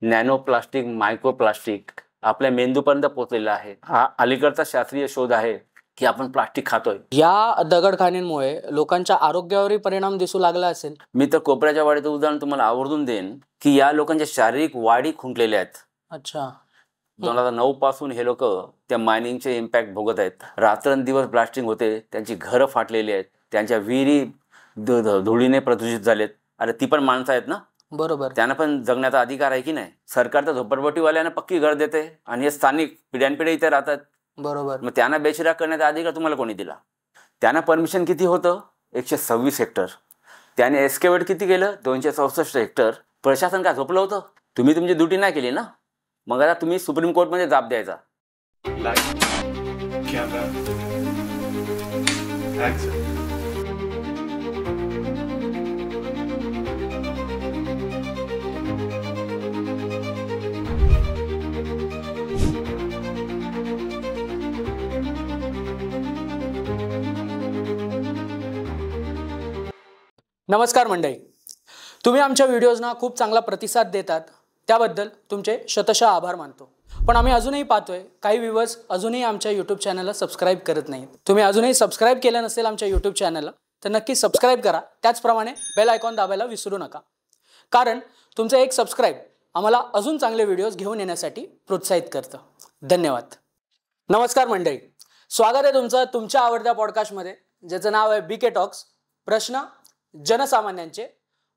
Nano plastic, micro plastic आपल्या मेंदूपर्यंत पोहोचलेला आहे. हा अलीकडचा शास्त्रीय शोध आहे की आपण प्लास्टिक खातोय. या दगडखान्यांमुळे लोकांच्या आरोग्यावरही परिणाम दिसू लागला असेल. मी तर कोपऱ्याच्या वाडीचं उदाहरण तुम्हाला आवर्जून देईन की या लोकांच्या शारीरिक वाढी खुंटलेल्या आहेत. अच्छा. 2009 पासून हे लोक त्या मायनिंगचे इम्पॅक्ट भोगत आहेत. रात्रंदिवस ब्लास्टिंग होते, त्यांची घरं फाटलेली आहेत, त्यांच्या विहिरी धुळीने प्रदूषित झालेत. अरे ती पण माणसं आहेत ना. बरोबर. त्यांना पण जगण्याचा अधिकार आहे की नाही. सरकार तर झोपडपट्टीवाल्यांना पक्की घर देते आणि हे स्थानिक पिढ्यानपिढ्या इथे राहतात. बरोबर. मग त्यांना बेचिराग करण्याचा अधिकार तुम्हाला कोणी दिला? त्यांना परमिशन किती होतं? 126 हेक्टर. त्याने एस्केवेट किती केलं? 264 हेक्टर. प्रशासन काय झोपलं होतं? तुम्ही तुमची ड्युटी नाही केली ना. मग आता तुम्ही सुप्रीम कोर्टमध्ये जाब द्यायचा. नमस्कार मंडळी, तुम्ही आमच्या व्हिडिओजना खूप चांगला प्रतिसाद देतात, त्याबद्दल तुमचे शतशः आभार मानतो. पण आम्ही अजूनही पाहतोय काही व्ह्यूअर्स अजूनही आमच्या यूट्यूब चॅनलला सबस्क्राईब करत नाहीत. तुम्ही अजूनही सबस्क्राईब केलं नसेल आमच्या यूट्यूब चॅनलला तर नक्की सबस्क्राईब करा. त्याचप्रमाणे बेल आयकॉन दाबायला विसरू नका, कारण तुमचं एक सबस्क्राईब आम्हाला अजून चांगले व्हिडिओज घेऊन येण्यासाठी प्रोत्साहित करतं. धन्यवाद. नमस्कार मंडळी, स्वागत आहे तुमचं तुमच्या आवडत्या पॉडकास्टमध्ये, ज्याचं नाव आहे BK टॉक्स. प्रश्न जनसामान्यांचे,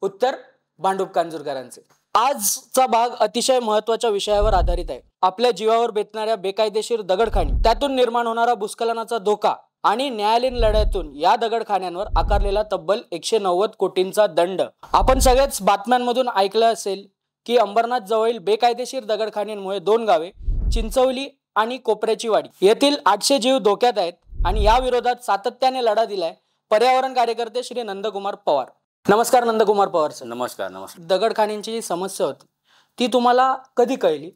उत्तर भांडूप कांजूरकरांचे. आजचा भाग अतिशय महत्त्वाच्या विषयावर आधारित आहे. आपल्या जीवावर बेतणाऱ्या बेकायदेशीर दगडखाणी, त्यातून निर्माण होणारा भूस्खलनाचा धोका आणि न्यायालयीन लढ्यातून या दगडखान्यांवर आकारलेला तब्बल 190 कोटींचा दंड. आपण सगळेच बातम्यांमधून ऐकलं असेल की अंबरनाथ जवळील बेकायदेशीर दगडखान्यांमुळे 2 गावे चिंचवली आणि कोपऱ्याची वाडी येथील 800 जीव धोक्यात आहेत आणि या विरोधात सातत्याने लढा दिलाय पर्यावरण कार्यकर्ते श्री नंदकुमार पवार. नमस्कार नंदकुमार पवार सर. नमस्कार. नमस्कार. दगडखान्यांची जी समस्या होती ती तुम्हाला कधी कळली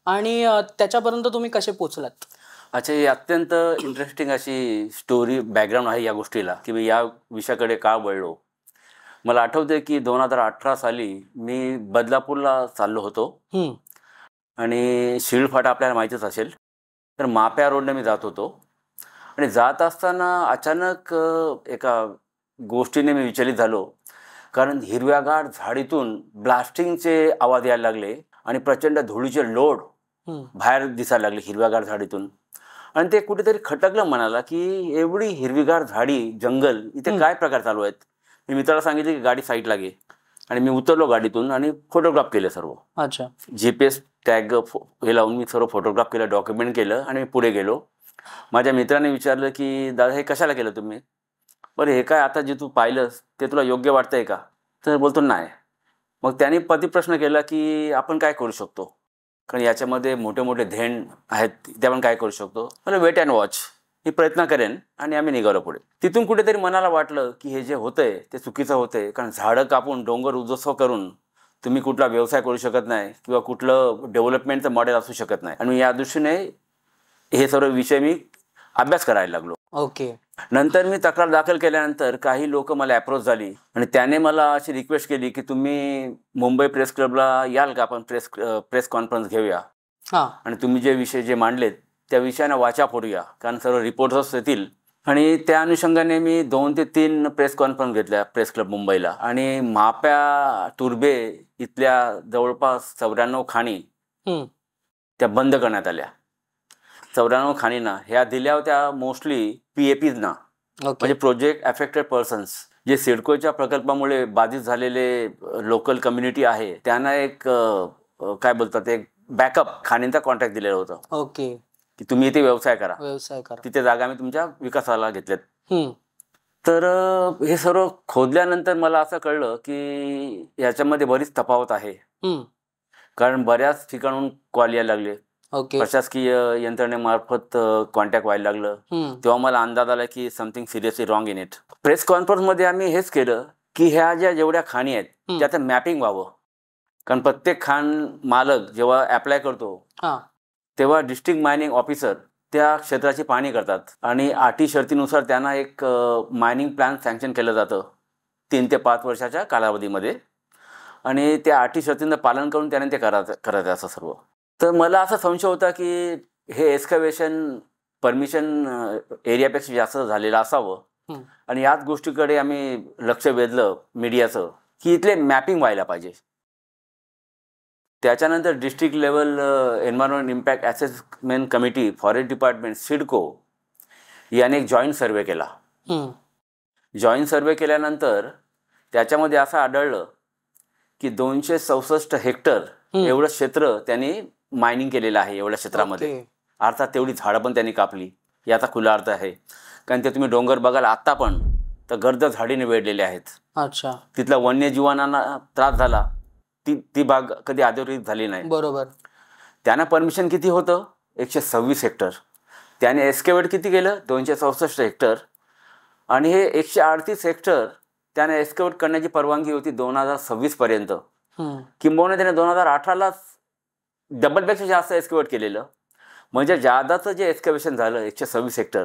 आणि त्याच्यापर्यंत तुम्ही कसे पोहोचलात? अच्छा, ही अत्यंत इंटरेस्टिंग अशी स्टोरी बॅकग्राऊंड आहे या गोष्टीला की मी या विषयाकडे का वळलो. मला आठवते की 2018 साली मी बदलापूरला चाललो होतो आणि शिळफाटा आपल्याला माहितीच असेल. तर माप्या रोडने मी जात होतो आणि जात असताना अचानक एका गोष्टीने मी विचलित झालो, कारण हिरव्यागार झाडीतून ब्लास्टिंगचे आवाज यायला लागले आणि प्रचंड धुळीचे लोड बाहेर दिसायला लागले हिरव्यागार झाडीतून. आणि ते कुठेतरी खटकलं मनाला की एवढी हिरवीगार झाडी, जंगल, इथे काय प्रकार चालू आहेत. मी मित्राला सांगितले की गाडी साईडला घे आणि मी उतरलो गाडीतून आणि फोटोग्राफ केले सर्व. अच्छा. GPS टॅग हे लावून मी सर्व फोटोग्राफ केलं, डॉक्युमेंट केलं आणि मी पुढे गेलो. माझ्या मित्राने विचारलं की दादा हे कशाला केलं तुम्ही? बरं, हे काय आता जे तू पाहिलंस ते तुला योग्य वाटतंय का? तर बोलतो नाही. मग त्याने प्रतिप्रश्न केला की आपण काय करू शकतो, कारण याच्यामध्ये मोठे मोठे धेण आहेत, ते आपण काय करू शकतो? मला वेट अँड वॉच, मी प्रयत्न करेन. आणि आम्ही निघालो पुढे. तिथून कुठेतरी मनाला वाटलं की हे जे होतंय ते चुकीचं होतंय, कारण झाडं कापून डोंगर उद्ध्वस्त करून तुम्ही कुठला व्यवसाय करू शकत नाही किंवा कुठलं डेव्हलपमेंटचं मॉडेल असू शकत नाही. आणि या दृष्टीने हे सर्व विषय मी अभ्यास करायला लागलो. ओके. नंतर मी तक्रार दाखल केल्यानंतर काही लोक मला अप्रोच झाली आणि त्याने मला अशी रिक्वेस्ट केली की तुम्ही मुंबई प्रेस क्लबला याल का, आपण प्रेस कॉन्फरन्स घेऊया आणि तुम्ही जे विषय जे मांडलेत त्या विषयाने वाचा फोडूया, कारण सर्व रिपोर्टर्स येतील. आणि त्या अनुषंगाने मी 2 ते 3 प्रेस कॉन्फरन्स घेतल्या प्रेस क्लब मुंबईला. आणि माप्या तुर्बे इथल्या जवळपास 94 खाणी त्या बंद करण्यात आल्या. 94 खाणींना ह्या दिल्या होत्या मोस्टली PAPsना, म्हणजे प्रोजेक्ट अफेक्टेड पर्सन्स, जे सिडकोच्या प्रकल्पामुळे बाधित झालेले लोकल कम्युनिटी आहे त्यांना एक काय बोलतात, एक बॅकअप खाणींचा कॉन्ट्रॅक्ट दिलेलं होतं. ओके. की तुम्ही इथे व्यवसाय करा, तिथे जागा आम्ही तुमच्या विकासाला घेतल्यात. तर हे सर्व खोदल्यानंतर मला असं कळलं की याच्यामध्ये बरीच तफावत आहे, कारण बऱ्याच ठिकाणून कॉल यायला लागले. प्रशासकीय यंत्रणेमार्फत कॉन्टॅक्ट व्हायला लागलं. तेव्हा मला अंदाज आला की something seriously wrong in it. Press कॉन्फरन्समध्ये आम्ही हेच केलं की ह्या ज्या जेवढ्या खाणी आहेत त्याचं मॅपिंग व्हावं, कारण प्रत्येक खाण मालक जेव्हा अप्लाय करतो तेव्हा डिस्ट्रिक्ट मायनिंग ऑफिसर त्या क्षेत्राची पाहणी करतात आणि अटी शर्तीनुसार त्यांना एक मायनिंग प्लॅन सँक्शन केलं जातं 3 ते 5 वर्षाच्या कालावधीमध्ये. आणि त्या अटी शर्तींचं पालन करून त्याने ते करायचं असं सर्व. तर मला असा संशय होता की हे एक्स्कॅव्हेशन परमिशन एरियापेक्षा जास्त झालेलं असावं. आणि याच गोष्टीकडे आम्ही लक्ष वेधलं मीडियाचं की इथले मॅपिंग व्हायला पाहिजे. त्याच्यानंतर district level environment impact assessment committee, forest department, CIDCO याने एक जॉईंट सर्वे केला. जॉईंट सर्वे केल्यानंतर त्याच्यामध्ये असं आढळलं की 264 हेक्टर एवढं क्षेत्र त्यांनी मायनिंग केलेलं आहे एवढ्या क्षेत्रामध्ये. अर्थात तेवढी झाडं पण त्यांनी कापली, याचा खुला अर्थ आहे. कारण ते तुम्ही डोंगर बघाल आता पण तर गर्द झाडीने वेढलेले आहेत. अच्छा. तिथला वन्यजीवांना त्रास झाला, ती बाग कधी अधोरेखित झाली नाही. बरोबर. त्यांना परमिशन किती होतं? 126 हेक्टर. त्याने एस्केवेट किती केलं? 264 हेक्टर. आणि हे 138 हेक्टर त्याने एस्केवेट करण्याची परवानगी होती 2026 पर्यंत. किंबहुना त्याने 2018लाच डबलपेक्षा जास्त एस्केवेट केलेलं. म्हणजे जादाचं जे एक्स्कॅव्हेशन झालं 126 हेक्टर,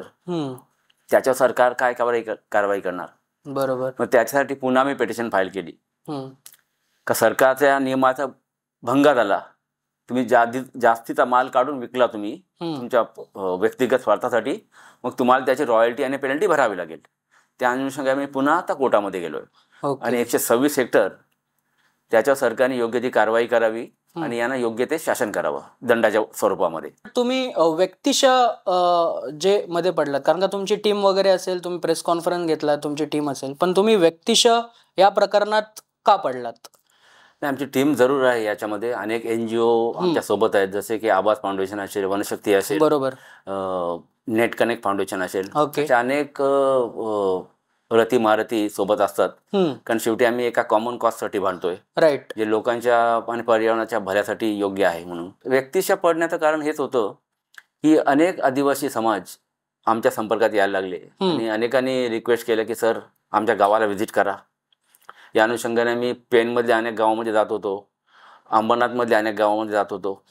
त्याच्यावर सरकार काय कारवाई करणार? बरोबर. मग त्याच्यासाठी पुन्हा मी पिटिशन फाईल केली का सरकारच्या नियमाचा भंग झाला, तुम्ही जास्तीचा माल काढून विकला तुम्ही तुमच्या व्यक्तिगत स्वार्थासाठी, मग तुम्हाला त्याची रॉयल्टी आणि पेनल्टी भरावी लागेल. त्या अनुषंगाने मी पुन्हा आता कोर्टामध्ये गेलोय. आणि 126 हेक्टर त्याच्यावर सरकारने योग्य ती कारवाई करावी आणि यांना योग्य ते शासन करावं दंडाच्या स्वरूपामध्ये. तुम्ही व्यक्तिशः जे मध्ये पडलात, कारण का तुमची टीम वगैरे असेल, तुम्ही प्रेस कॉन्फरन्स घेतला, तुमची टीम असेल, पण तुम्ही व्यक्तिशः या प्रकरणात का पडलात? आमची टीम जरूर आहे याच्यामध्ये. अनेक NGO आमच्या सोबत आहेत, जसे की आवाज फाउंडेशन असेल, वनशक्ती असेल, बरोबर, नेट कनेक्ट फाउंडेशन असेल, अनेक रती महारथी सोबत असतात. कारण शेवटी आम्ही एका कॉमन कॉजसाठी बांधतोय, राईट, जे लोकांच्या आणि पर्यावरणाच्या भल्यासाठी योग्य आहे. म्हणून व्यक्तिशः पडण्याचं कारण हेच होतं की अनेक आदिवासी समाज आमच्या संपर्कात यायला लागले आणि अनेकांनी रिक्वेस्ट केलं की सर आमच्या गावाला व्हिजिट करा. या अनुषंगाने मी पेनमधल्या अनेक गावामध्ये जात होतो, अंबरनाथमधल्या अनेक गावामध्ये जात होतो.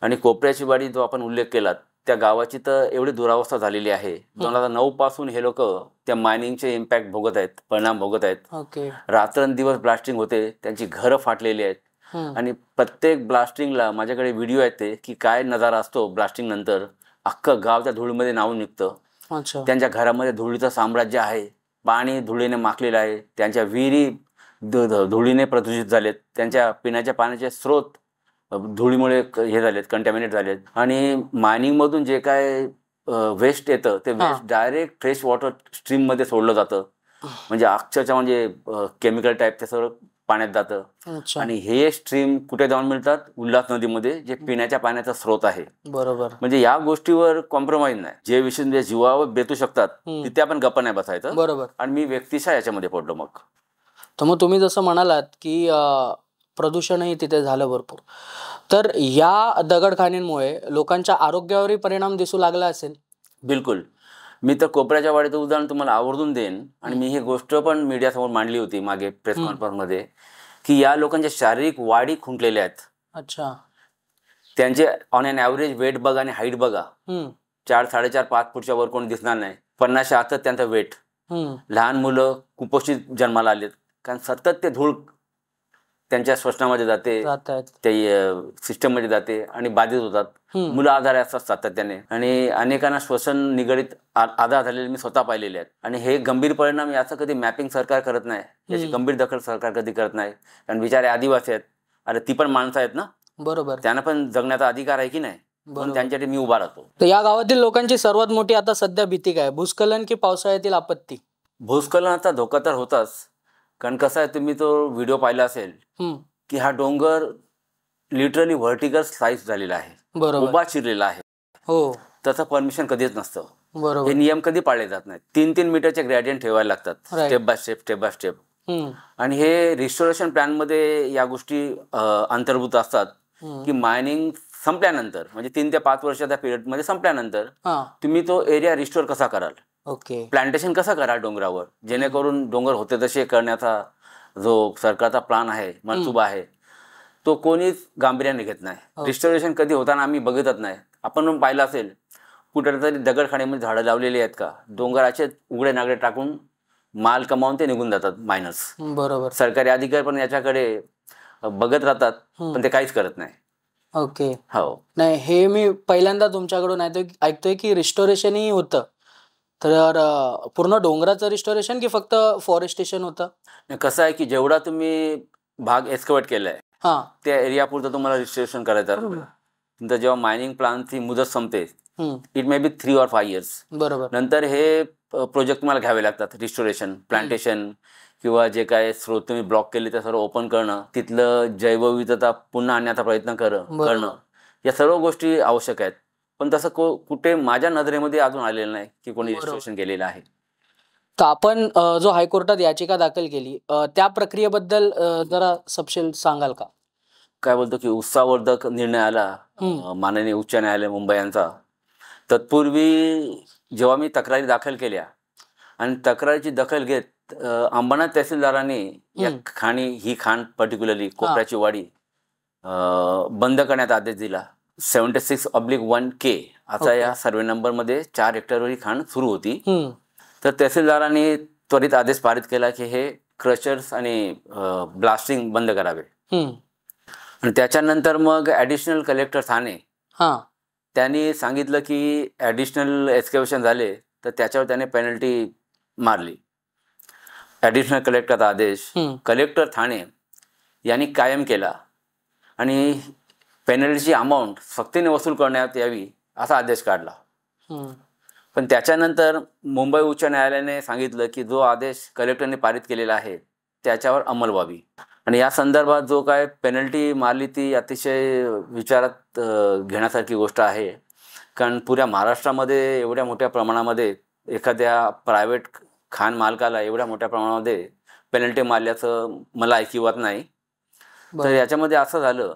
आणि कोपऱ्याची वाडी जो आपण उल्लेख केलात, त्या गावाची तर एवढी दुरावस्था झालेली आहे. 2009 पासून हे लोक त्या मायनिंगचे इम्पॅक्ट भोगत आहेत, परिणाम भोगत आहेत. रात्रंदिवस ब्लास्टिंग होते, त्यांची घरं फाटलेली आहेत. आणि प्रत्येक ब्लास्टिंगला माझ्याकडे व्हिडिओ आहेत ते की काय नजारा असतो ब्लास्टिंग नंतर. अख्खं गाव त्या धुळीमध्ये न्हावून निघतं. त्यांच्या घरामध्ये धुळीचं साम्राज्य आहे, पाणी धुळीने माखलेलं आहे, त्यांच्या विहिरी धुळीने प्रदूषित झालेत, त्यांच्या पिण्याच्या पाण्याचे स्रोत धुळीमुळे हे झालेत, कंटॅमिनेट झालेत. आणि मायनिंगमधून जे काय वेस्ट येतं ते वेस्ट डायरेक्ट फ्रेश वॉटर स्ट्रीममध्ये सोडलं जातं. म्हणजे अक्षरशः म्हणजे केमिकल टाईप ते सगळं पाण्यात जातं. आणि हे स्ट्रीम कुठे जाऊन मिळतात? उल्हास नदीमध्ये, जे पिण्याच्या पाण्याचा स्रोत आहे. बरोबर. म्हणजे या गोष्टीवर कॉम्प्रोमाइज नाही. जे विषय जीवावर बेतू शकतात तिथे आपण गप्पा नाही बसायचं. बरोबर. आणि मी व्यक्तिशः याच्यामध्ये पडलो. मग तुम्ही जसं म्हणालात की प्रदूषणही तिथे झालं भरपूर, तर या दगडखाणींमुळे लोकांच्या आरोग्यावरही परिणाम दिसू लागला असेल? बिलकुल. मी तर कोपऱ्याच्या वाडीचं उदाहरण तुम्हाला आवर्जून देईन. आणि मी ही गोष्ट पण मीडियासमोर मांडली होती मागे प्रेस कॉन्फरन्समध्ये की या लोकांच्या शारीरिक वाढी खुंटलेल्या आहेत. अच्छा. त्यांचे ऑन एन ॲव्हरेज वेट बघा आणि हाईट बघा, 4, 4.5, 5 फूटच्या वर कोण दिसणार नाही. 50च्या आतच त्यांचं वेट. लहान मुलं कुपोषित जन्माला आलेत, कारण सतत ते धूळ त्यांच्या श्वसनामध्ये जाते, ते सिस्टममध्ये जाते आणि बाधित होतात. मुलं आजारी असतात सातत्याने आणि अनेकांना श्वसन निगडित आजार झालेले मी स्वतः पाहिलेले आहेत. आणि हे गंभीर परिणाम याचं कधी मॅपिंग सरकार करत नाही, याची गंभीर दखल सरकार कधी करत नाही. कारण बिचारे आदिवासी आहेत, अरे ती पण माणसं आहेत ना. बरोबर. त्यांना पण जगण्याचा अधिकार आहे की नाही, म्हणून त्यांच्यासाठी मी उभा राहतो. तर या गावातील लोकांची सर्वात मोठी आता सध्या भीती काय? भूस्खलन की पावसाळ्यातील आपत्ती? भूस्खलनाचा धोका तर होताच. कारण कसं आहे, तुम्ही तो व्हिडिओ पाहिला असेल की हा डोंगर लिटरली व्हर्टिकल स्लाइस झालेला आहे, उभा चिरलेला आहे. हो. त्याचं परमिशन कधीच नसतं. हे नियम कधी पाळले जात नाहीत. 3-3 मीटरचे ग्रॅडियंट ठेवायला लागतात, स्टेप बाय स्टेप. आणि हे रिस्टोरेशन प्लॅन मध्ये या गोष्टी अंतर्भूत असतात की मायनिंग संपल्यानंतर, म्हणजे 3 ते 5 वर्षाच्या पिरियड मध्ये संपल्यानंतर तुम्ही तो एरिया रिस्टोर कसा कराल, प्लांटेशन कसं कराल डोंगरावर, जेणेकरून डोंगर होते तसे करण्याचा जो सरकारचा प्लॅन आहे, मनसुबा आहे, तो कोणीच गांभीर्याने घेत नाही. रिस्टोरेशन कधी होताना आम्ही बघतच नाही. आपण पाहिलं असेल कुठेतरी दगडखाणीमध्ये झाडं लावलेली आहेत का? डोंगराचे उघडे नागडे टाकून माल कमावून ते निघून जातात मायनर्स. बरोबर. सरकारी अधिकारी पण याच्याकडे बघत राहतात, पण ते काहीच करत नाही. ओके. हो. नाही, हे मी पहिल्यांदा तुमच्याकडून ऐकतोय की रिस्टोरेशनही होतं. तर पूर्ण डोंगराचं रिस्टोरेशन की फक्त फॉरेस्टेशन होतं? कसं आहे की जेवढा तुम्ही भाग एक्सकवेट केलाय त्या एरिया पुरतं तुम्हाला रिस्टोरेशन करायचं. तुमचं जेव्हा मायनिंग प्लानची मुदत संपते, it may be 3 or 5 years. बरोबर. नंतर हे प्रोजेक्ट तुम्हाला घ्यावे लागतात. रिस्टोरेशन, प्लांटेशन किंवा जे काय स्रोत तुम्ही ब्लॉक केले ते सर्व ओपन करणं, तिथलं जैवविविधता पुन्हा आणण्याचा प्रयत्न करणं, या सर्व गोष्टी आवश्यक आहेत. पण तसं कुठे माझ्या नजरेमध्ये अजून आलेलं नाही की कोणी रिस्टोरेशन केलेलं आहे. तर आपण जो हायकोर्टात याचिका दाखल केली त्या प्रक्रियेबद्दल जरा सपशेल सांगाल का? काय बोलतो की उत्साहवर्धक निर्णय आला माननीय उच्च न्यायालय मुंबई यांचा. तत्पूर्वी जेव्हा मी तक्रारी दाखल केल्या आणि तक्रारीची दखल घेत अंबरनाथ तहसीलदारांनी ही खाण पर्टिक्युलरली कोपऱ्याची वाडी बंद करण्याचा आदेश दिला. 76/1K असा या सर्वे नंबरमध्ये 4 हेक्टरवर ही खाण सुरू होती. तर तहसीलदारांनी त्वरित आदेश पारित केला की हे क्रशर्स आणि ब्लास्टिंग बंद करावे. आणि त्याच्यानंतर मग ॲडिशनल कलेक्टर ठाणे त्यांनी सांगितलं की ॲडिशनल एक्सकॅव्हेशन झाले तर त्याच्यावर त्याने पेनल्टी मारली. ॲडिशनल कलेक्टरचा आदेश कलेक्टर ठाणे यांनी कायम केला आणि पेनल्टीची अमाऊंट सक्तीने वसूल करण्यात यावी असा आदेश काढला. पण त्याच्यानंतर मुंबई उच्च न्यायालयाने सांगितलं की जो आदेश कलेक्टरने पारित केलेला आहे त्याच्यावर अंमल व्हावी. आणि या संदर्भात जो काय पेनल्टी मारली ती अतिशय विचारात घेण्यासारखी गोष्ट आहे. कारण पुऱ्या महाराष्ट्रामध्ये एवढ्या मोठ्या प्रमाणामध्ये एखाद्या प्रायव्हेट खाण मालकाला एवढ्या मोठ्या प्रमाणामध्ये पेनल्टी मारल्याचं मला ऐकिवात नाही. तर याच्यामध्ये असं झालं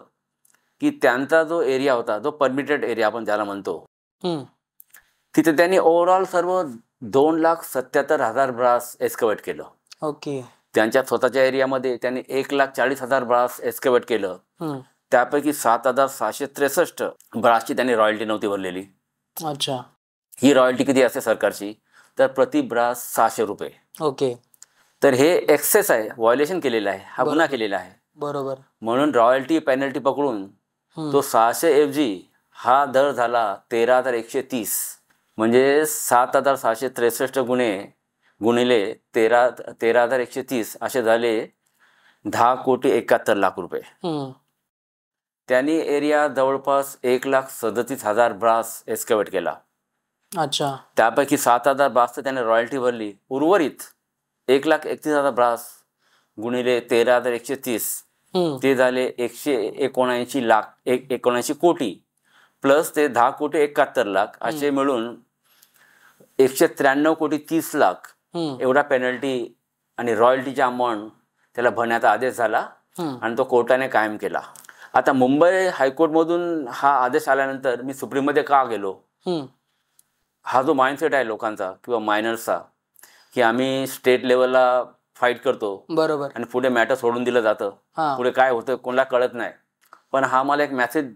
की त्यांचा जो एरिया होता, जो परमिटेड एरिया आपण ज्याला म्हणतो, तिथे त्यांनी ओव्हरऑल सर्व 2,77,000 ब्रास एक्सकवेट केलं. ओके. त्यांच्या स्वतःच्या एरियामध्ये त्यांनी 1,40,000 ब्रास एक्सकवेट केलं. त्यापैकी 7,663 ब्रासची त्यांनी रॉयल्टी नव्हती भरलेली. अच्छा. ही रॉयल्टी किती असते सरकारची? तर प्रति ब्रास 600 रुपये. ओके. तर हे एक्सेस आहे, व्हायोलेशन केलेलं आहे, हा गुन्हा केलेला आहे. बरोबर. म्हणून रॉयल्टी पेनल्टी पकडून तो 600 ऐवजी हा दर झाला 13,130. म्हणजे 7,663 गुणिले 13,130 असे झाले 10,71,00,000 रुपये. त्यांनी एरिया जवळपास 1,37,000 ब्रास एक्सकवेट केला. अच्छा. त्यापैकी 7,000 ब्रास तर त्याने रॉयल्टी भरली. उर्वरित 1,31,000 ब्रास गुणिले 13,130 ते झाले 179 कोटी प्लस ते 10,71,00,000 असे मिळून 193,30,00,000 एवढा पेनल्टी आणि रॉयल्टीचा अमाऊंट त्याला भरण्याचा आदेश झाला आणि तो कोर्टाने कायम केला. आता मुंबई हायकोर्टमधून हा आदेश आल्यानंतर मी सुप्रीममध्ये का गेलो? हा जो माइंडसेट आहे लोकांचा किंवा मायनर्सचा की आम्ही स्टेट लेवलला फाईट करतो, बरोबर, आणि पुढे मॅटर सोडून दिलं जातं, पुढे काय होतं कोणाला कळत नाही. पण हा मला एक मेसेज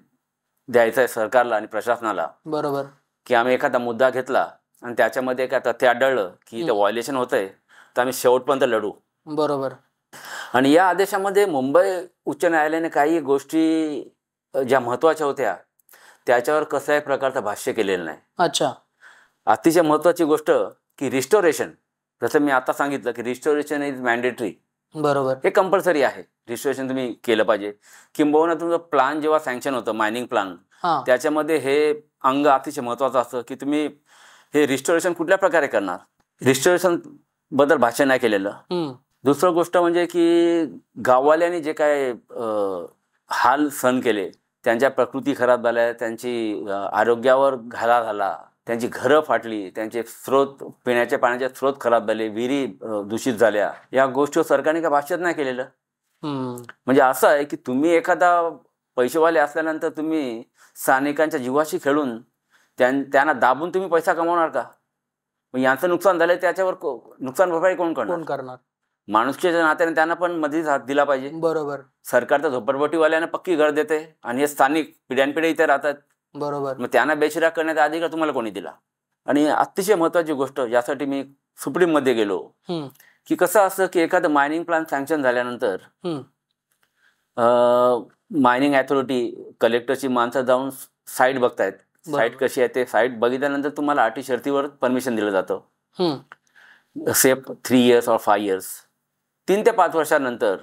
द्यायचा आहे सरकारला आणि प्रशासनाला, बरोबर, की आम्ही एखादा मुद्दा घेतला आणि त्याच्यामध्ये काय तथ्य आढळलं की ते व्हायोलेशन होतंय तर आम्ही शेवटपर्यंत लढू. बरोबर. आणि या आदेशामध्ये मुंबई उच्च न्यायालयाने काही गोष्टी ज्या महत्त्वाच्या होत्या त्याच्यावर कसल्याही प्रकारचं भाष्य केलेलं नाही. अच्छा. अतिशय महत्त्वाची गोष्ट की रिस्टोरेशन, जसं मी आता सांगितलं की रिस्टोरेशन इज मॅन्डेटरी. बरोबर. हे कंपल्सरी आहे, रिस्टोरेशन तुम्ही केलं पाहिजे. किंबहुना तुमचं प्लान जेव्हा सँक्शन होतं मायनिंग प्लान, त्याच्यामध्ये हे अंग अतिशय महत्त्वाचं असतं की तुम्ही हे रिस्टोरेशन कुठल्या प्रकारे करणार. रिस्टोरेशन बद्दल भाष्य नाही केलेलं. दुसरं गोष्ट म्हणजे की गाववाल्यांनी जे काय हाल सहन केले, त्यांच्या प्रकृती खराब झाल्या, त्यांची आरोग्यावर घाला झाला, त्यांची घरं फाटली, त्यांचे स्रोत, पिण्याच्या पाण्याचे स्रोत खराब झाले, विहिरी दूषित झाल्या, या गोष्टीवर सरकारने काय भाष्यच नाही केलेलं. म्हणजे असं आहे की तुम्ही एखादा पैसेवाले असल्यानंतर तुम्ही स्थानिकांच्या जीवाशी खेळून त्यांना दाबून तुम्ही पैसा कमावणार का? मग यांचं नुकसान झालं त्याच्यावर नुकसान भरपाई कोण करणार? माणुसकीच्या नात्याने त्यांना पण मदतीचा हात दिला पाहिजे. बरोबर. सरकार तर झोपडपट्टीवाल्यांना पक्की घर देते आणि हे स्थानिक पिढ्यानपिढ्या इथे राहतात. बरोबर. मग त्यांना बेचिराग करण्याचा अधिकार तुम्हाला कोणी दिला? आणि अतिशय महत्त्वाची गोष्ट, यासाठी मी सुप्रीममध्ये गेलो की कसं असतं की एखादं मायनिंग प्लान सँक्शन झाल्यानंतर मायनिंग अथॉरिटी कलेक्टरची माणसं जाऊन साईट बघतायत. साईट कशी आहे ते साईट बघितल्यानंतर तुम्हाला अटी शर्तीवर परमिशन दिलं जातं. Safe 3 years or 5 years. 3 ते 5 वर्षानंतर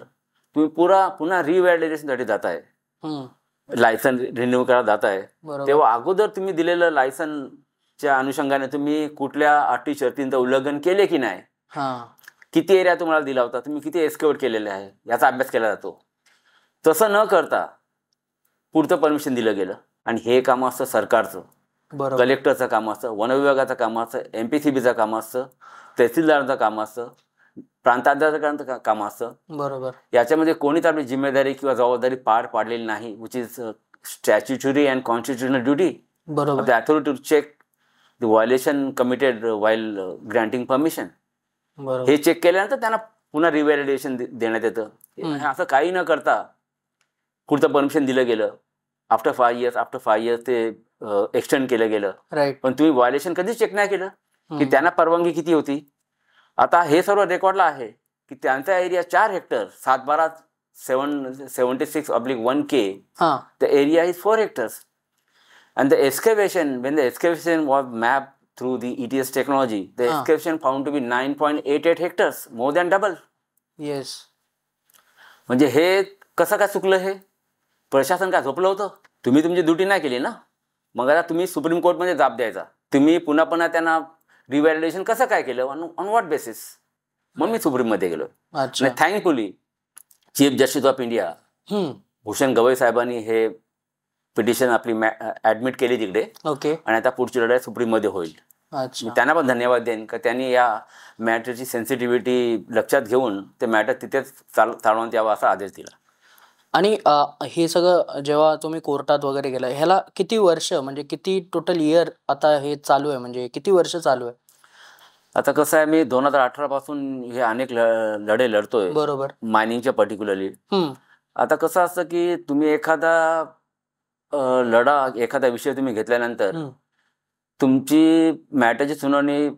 तुम्ही पुन्हा रिव्हॅलिडेशनसाठी जाताय, लायसन रिन्यू करायला जाताय. तेव्हा अगोदर तुम्ही दिलेलं लायसनच्या अनुषंगाने तुम्ही कुठल्या अटी शर्तींचं उल्लंघन केले की नाही, किती एरिया तुम्हाला दिला होता, तुम्ही किती एक्सकेव्हेट केलेले आहे, याचा अभ्यास केला जातो. तसं न करता पुढचं परमिशन दिलं गेलं. आणि हे काम असतं सरकारचं, कलेक्टरचं काम असतं, वनविभागाचं काम असतं, MPCBचं काम असतं, तहसीलदाराचं काम असतं, प्रांताधिकाऱ्यांचं काम असतं. बरोबर. याच्यामध्ये कोणीच आपली जिम्मेदारी किंवा जबाबदारी पार पाडलेली नाही, which is statutory and constitutional duty of the authority to check the violation committed while granting permission. हे चेक केल्यानंतर त्यांना पुन्हा रिव्हॅलिडेशन देण्यात येतं. असं काही न करता पुढचं परमिशन दिलं गेलं. आफ्टर 5 years ते एक्सटेंड केलं गेलं. पण तुम्ही व्हायोलेशन कधीच चेक नाही केलं की त्यांना परवानगी किती होती. आता हे सर्व रेकॉर्डला आहे की त्यांचा area 4 hectare, 7/12/76/1K. The area is 4 hectares. And the excavation, when the excavation was mapped through the ETS technology, the excavation found to be 9.88 hectares, more than double. Yes. म्हणजे हे कसं काय चुकलं? हे प्रशासन काय झोपलं होतं? तुम्ही तुमची ड्युटी नाही केली ना. मग आता तुम्ही सुप्रीम कोर्टमध्ये जाब द्यायचा. तुम्ही पुन्हा त्यांना रिव्हॅलिडेशन कसं काय केलं, ऑन व्हॉट बेसिस? मग मी सुप्रीममध्ये गेलो. आणि thankfully chief justice of India Bhushan Gavai साहेबांनी हे पिटिशन आपली ऍडमिट केली तिकडे. आणि आता पुढची लढाई सुप्रीममध्ये होईल. मी त्यांना पण धन्यवाद देईन का त्यांनी या मॅटरची सेन्सिटिव्हिटी लक्षात घेऊन ते मॅटर तिथेच चालवण्यात यावं असा आदेश दिला. आणि हे सगळं जेव्हा तुम्ही कोर्टात वगैरे गेला, ह्याला किती वर्ष, म्हणजे किती टोटल इयर आता हे चालू आहे, म्हणजे किती वर्ष चालू आहे? आता कसं आहे, मी 2018 पासून हे अनेक लढे लढतोय. बरोबर. मायनिंगच्या पर्टिक्युलरली. आता कसं असतं की तुम्ही एखादा विषय तुम्ही घेतल्यानंतर तुमची मॅटरची सुनावणी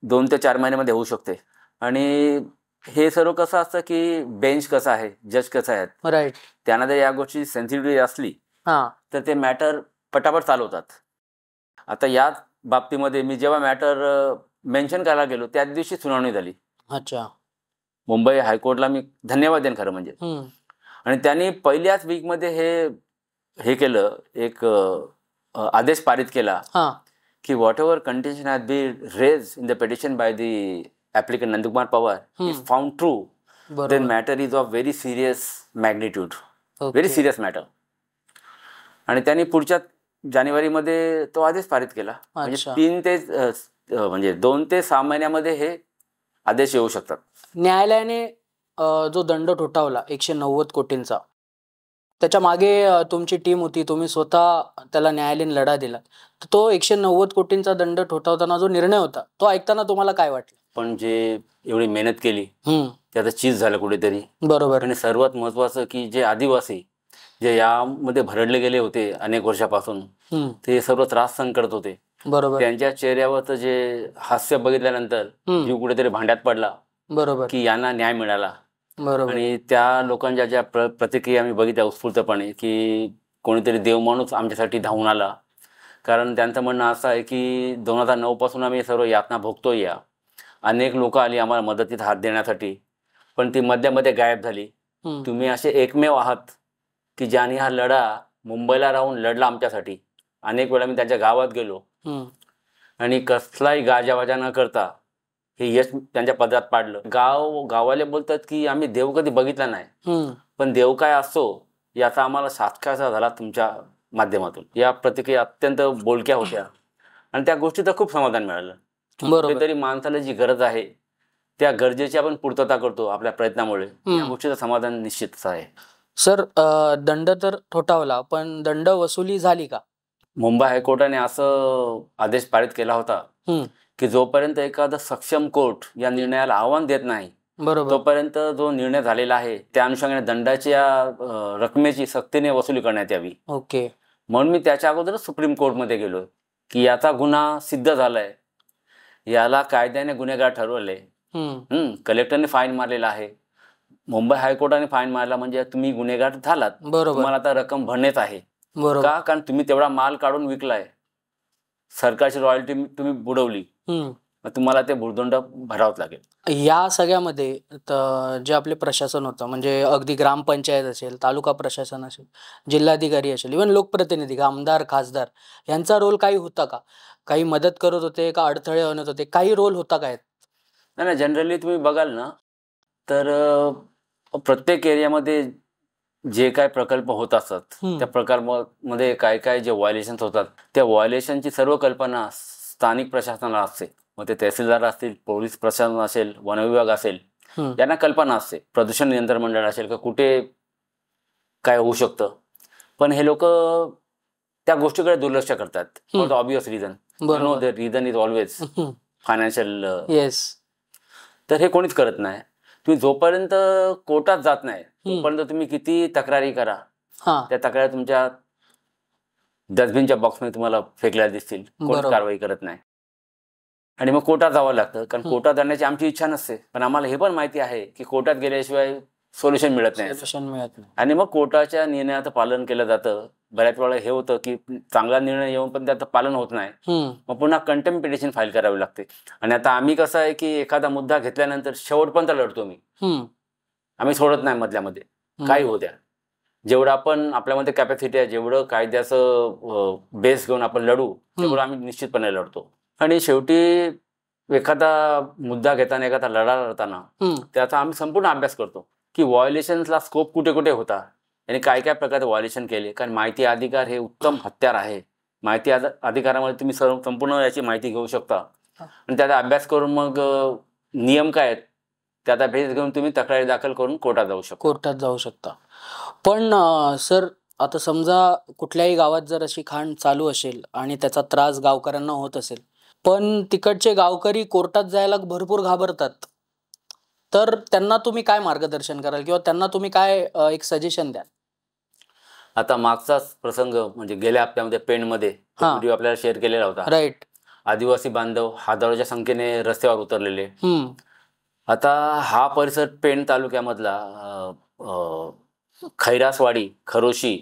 2 ते 4 महिन्यामध्ये होऊ शकते. आणि हे सर्व कसं असतं की बेंच कसं आहे, जज कसं आहेत, राईट, त्यांना जर या गोष्टी सेन्सिटिव्हिटी असली तर ते मॅटर पटापट चालवतात. आता या बाबतीमध्ये मी जेव्हा मॅटर मेन्शन करायला गेलो त्याच दिवशी सुनावणी झाली. अच्छा. मुंबई हायकोर्टला मी धन्यवाद देईन खरं म्हणजे. आणि त्यांनी पहिल्याच वीकमध्ये हे केलं, एक आदेश पारित केला की whatever contention has been raised in the petition by the applicant Nandkumar Pawar is found true, then matter is of very serious magnitude, very serious matter. आणि त्यांनी पुढच्या जानेवारीमध्ये तो आदेश पारित केला. म्हणजे 2 ते 6 महिन्यामध्ये हे आदेश येऊ शकतात. न्यायालयाने जो दंड ठोठावला 190 कोटींचा, त्याच्या मागे तुमची टीम होती, तुम्ही स्वतः त्याला न्यायालयीन लढा दिला. तर तो 190 कोटींचा दंड ठोठावताना जो निर्णय होता तो ऐकताना तुम्हाला काय वाटलं? पण जे एवढी मेहनत केली त्याचं चीज झालं कुठेतरी. बरोबर. आणि सर्वात महत्वाचं की जे आदिवासी जे यामध्ये भरडले गेले होते अनेक वर्षापासून, ते सर्व त्रास सहन करत होते. बरोबर. त्यांच्या चेहऱ्यावरचं जे हास्य बघितल्यानंतर जीव कुठेतरी भांड्यात पडला. बरोबर. की यांना न्याय मिळाला. बरोबर. आणि त्या लोकांच्या ज्या प्रतिक्रिया मी बघितल्या उत्स्फूर्तपणे की कोणीतरी देवमाणूस आमच्यासाठी धावून आला. कारण त्यांचं म्हणणं असं आहे की 2009 पासून आम्ही सर्व यातना भोगतोय. अनेक लोक आली आम्हाला मदतीत हात देण्यासाठी, पण ती मध्ये गायब झाली. तुम्ही असे एकमेव आहात की ज्याने हा लढा मुंबईला राहून लढला आमच्यासाठी. अनेक वेळा मी त्यांच्या गावात गेलो आणि कसलाही गाजावाजा न करता हे यश त्यांच्या पदरात पाडलं. गावाले बोलतात की आम्ही देव कधी बघितला नाही, पण देव काय असतो याचा आम्हाला साक्षात्कार झाला तुमच्या माध्यमातून. या प्रतिक्रिया अत्यंत बोलक्या होत्या आणि त्या गोष्टीचं खूप समाधान मिळालं. कुठेतरी माणसाला जी गरज आहे त्या गरजेची आपण पूर्तता करतो आपल्या प्रयत्नामुळे. या गोष्टीचं समाधान निश्चितच आहे. सर, दंड तर ठोठावला, पण दंड वसुली झाली का? मुंबई हायकोर्टाने असं आदेश पारित केला होता की जोपर्यंत एखादं सक्षम कोर्ट या निर्णयाला आव्हान देत नाही, तोपर्यंत जो निर्णय झालेला आहे त्या अनुषंगाने दंडाच्या रकमेची सक्तीने वसुली करण्यात यावी. ओके. म्हणून मी त्याच्या अगोदरच सुप्रीम कोर्टमध्ये गेलो की याचा गुन्हा सिद्ध झालाय, याला कायद्याने गुन्हेगार ठरवलंय, कलेक्टरने फाईन मारलेला आहे, मुंबई हायकोर्टाने फाईन मारला, म्हणजे तुम्ही गुन्हेगार झालात, तुम्हाला आता रक्कम भरण्यात आहे. का? कारण तुम्ही तेवढा माल काढून विकलाय, सरकारची रॉयल्टी तुम्ही बुडवली, तुम्हाला ते भुर्दंड भरावंच लागेल. या सगळ्यामध्ये जे आपले प्रशासन होतं, म्हणजे अगदी ग्रामपंचायत असेल, तालुका प्रशासन असेल, जिल्हाधिकारी असेल, इव्हन लोकप्रतिनिधी, आमदार, खासदार, यांचा रोल काही होता का? काही मदत करत होते का, अडथळे आणत होते, काही रोल होता काय? नाही, जनरली तुम्ही बघाल ना तर प्रत्येक एरियामध्ये जे काय प्रकल्प होत असतात त्या प्रकल्पामध्ये काय काय जे व्हायोलेशन्स होतात त्या व्हायोलेशनची सर्व कल्पना स्थानिक प्रशासनाला असते. मग ते तहसीलदार असतील, पोलीस प्रशासन असेल, वन विभाग असेल, यांना कल्पना असते. प्रदूषण नियंत्रण मंडळ असेल का कुठे काय होऊ शकतं, पण हे लोक त्या गोष्टीकडे दुर्लक्ष करतात. For the obvious reason. Know the reason is always financial. तर हे कोणीच करत नाही. तुम्ही जोपर्यंत कोर्टात जात नाही तोपर्यंत तुम्ही किती तक्रारी करा, त्या तक्रारी तुमच्या डस्टबिनच्या बॉक्समध्ये तुम्हाला फेकल्या दिसतील, कोण कारवाई करत नाही. आणि मग कोर्टात जावं लागतं, कारण कोर्टात जाण्याची आमची इच्छा नसते, पण आम्हाला हे पण माहिती आहे की कोर्टात गेल्याशिवाय सोल्युशन मिळत नाही. आणि मग कोर्टाच्या निर्णयाचं पालन केलं जातं. बऱ्याच वेळा हे होतं की चांगला निर्णय येऊन पण त्याचं पालन होत नाही, मग पुन्हा कंटेम्प्ट पिटिशन फाईल करावी लागते. आणि आता आम्ही कसं आहे की एखादा मुद्दा घेतल्यानंतर शेवटपर्यंत लढतो मी, आम्ही सोडत नाही मधल्यामध्ये. काही होऊ द्या, जेवढं आपण आपल्यामध्ये कॅपॅसिटी आहे, जेवढं कायद्याचं बेस घेऊन आपण लढू तेवढं आम्ही निश्चितपणे लढतो. आणि शेवटी एखादा मुद्दा घेताना, एखादा लढा लढताना त्याचा आम्ही संपूर्ण अभ्यास करतो की व्हायोलेशन्सला स्कोप कुठे कुठे होता आणि काय काय प्रकारे व्हायोलेशन केले. कारण माहिती अधिकार हे उत्तम हत्यार आहे. माहिती अधिकारामध्ये तुम्ही संपूर्ण याची माहिती घेऊ शकता आणि त्याचा अभ्यास करून मग नियम काय आहेत त्याचा बेस घेऊन तुम्ही तक्रारी दाखल करून कोर्टात जाऊ शकता. पण सर, आता समजा कुठल्याही गावात जर अशी खाण चालू असेल आणि त्याचा त्रास गावकऱ्यांना होत असेल, पण तिकडचे गावकरी कोर्टात जायला भरपूर घाबरतात, तर त्यांना तुम्ही काय मार्गदर्शन कराल किंवा त्यांना तुम्ही काय एक सजेशन द्याल? आता मागचाच प्रसंग म्हणजे गेल्या हप्त्यामध्ये पेणमध्ये व्हिडिओ आपल्याला शेअर केलेला होता. राईट. आदिवासी बांधव हजारोच्या संख्येने रस्त्यावर उतरलेले. आता हा परिसर पेण तालुक्यामधला खैरासवाडी, खरोशी